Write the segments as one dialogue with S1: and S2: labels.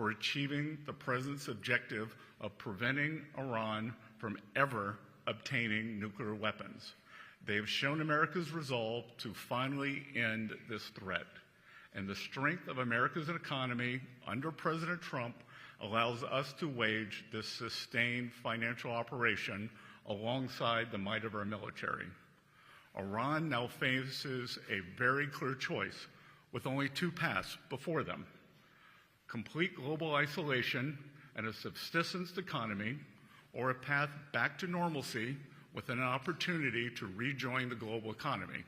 S1: for achieving the President's objective of preventing Iran from ever obtaining nuclear weapons. They have shown America's resolve to finally end this threat. And the strength of America's economy under President Trump allows us to wage this sustained financial operation alongside the might of our military. Iran now faces a very clear choice with only two paths before them: complete global isolation and a subsistence economy, or a path back to normalcy with an opportunity to rejoin the global economy.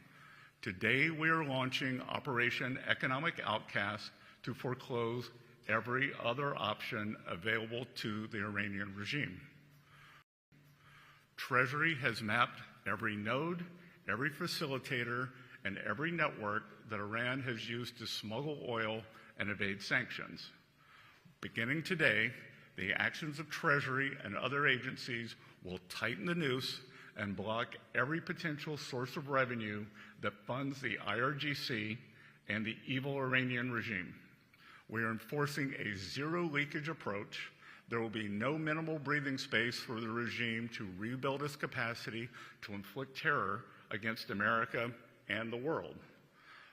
S1: Today, we are launching Operation Economic Outcast to foreclose every other option available to the Iranian regime. Treasury has mapped every node, every facilitator, and every network that Iran has used to smuggle oil and evade sanctions. Beginning today, the actions of Treasury and other agencies will tighten the noose and block every potential source of revenue that funds the IRGC and the evil Iranian regime. We are enforcing a zero leakage approach. There will be no minimal breathing space for the regime to rebuild its capacity to inflict terror against America and the world.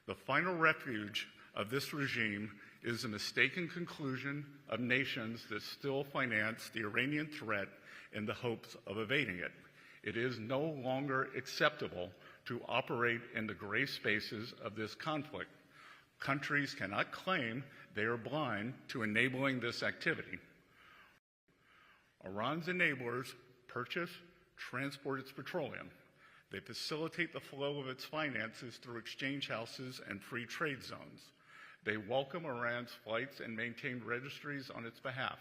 S1: The final refuge of this regime is the mistaken conclusion of nations that still finance the Iranian threat in the hopes of evading it. It is no longer acceptable to operate in the gray spaces of this conflict. Countries cannot claim they are blind to enabling this activity. Iran's enablers purchase, transport its petroleum. They facilitate the flow of its finances through exchange houses and free trade zones. They welcome Iran's flights and maintain registries on its behalf.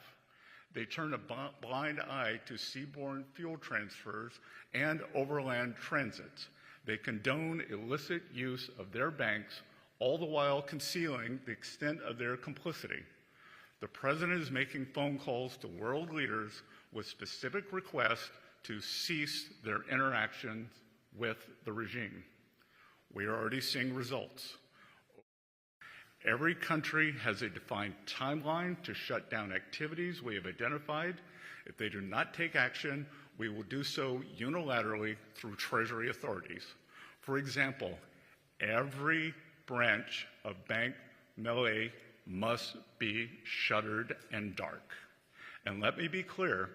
S1: They turn a blind eye to seaborne fuel transfers and overland transits. They condone illicit use of their banks, all the while concealing the extent of their complicity. The President is making phone calls to world leaders with specific requests to cease their interactions with the regime. We are already seeing results. Every country has a defined timeline to shut down activities we have identified. If they do not take action, we will do so unilaterally through Treasury authorities. For example, every branch of Bank Melay must be shuttered and dark. And let me be clear,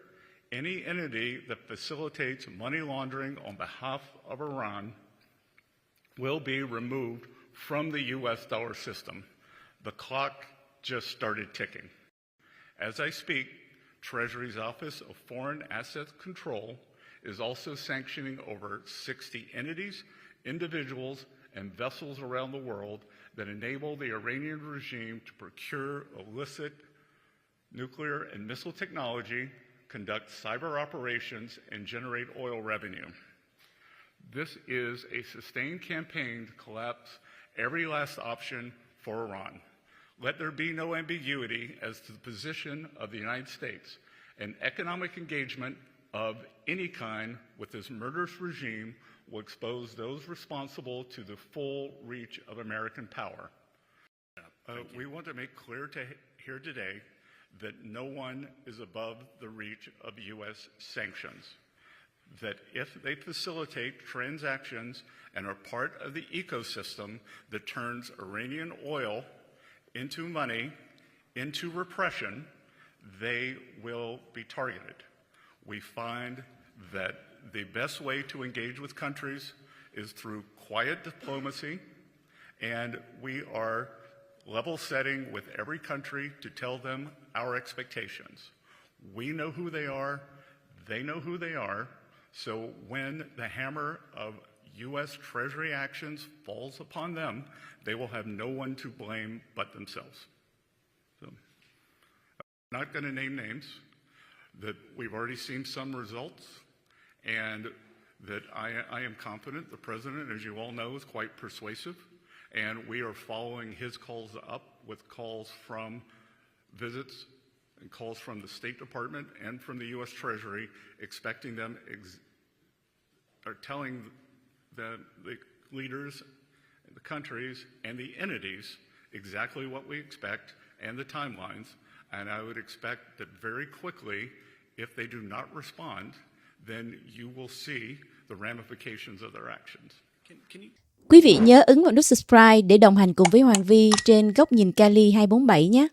S1: any entity that facilitates money laundering on behalf of Iran will be removed from the US dollar system. The clock just started ticking. As I speak, Treasury's Office of Foreign Assets Control is also sanctioning over 60 entities, individuals, and vessels around the world that enable the Iranian regime to procure illicit nuclear and missile technology, conduct cyber operations, and generate oil revenue. This is a sustained campaign to collapse every last option for Iran. Let there be no ambiguity as to the position of the United States. An economic engagement of any kind with this murderous regime will expose those responsible to the full reach of American power. We want to make clear here today that no one is above the reach of U.S. sanctions, that if they facilitate transactions and are part of the ecosystem that turns Iranian oil into money, into repression, they will be targeted. We find that the best way to engage with countries is through quiet diplomacy, and we are level setting with every country to tell them our expectations. We know who they are, they know who they are, so when the hammer of U.S. Treasury actions falls upon them, they will have no one to blame but themselves. So, I'm not going to name names, that we've already seen some results, and that I am confident the President, as you all know, is quite persuasive, and we are following his calls up with calls from visits and calls from the State Department and from the U.S. Treasury, expecting them, or telling the leaders, the countries, and the entities exactly what we expect and the timelines. And I would expect that very quickly, if they do not respond, then you will see the ramifications of their actions.
S2: Quý vị nhớ ấn vào nút subscribe để đồng hành cùng với Hoàng Vi trên Góc nhìn Cali 247 nhé.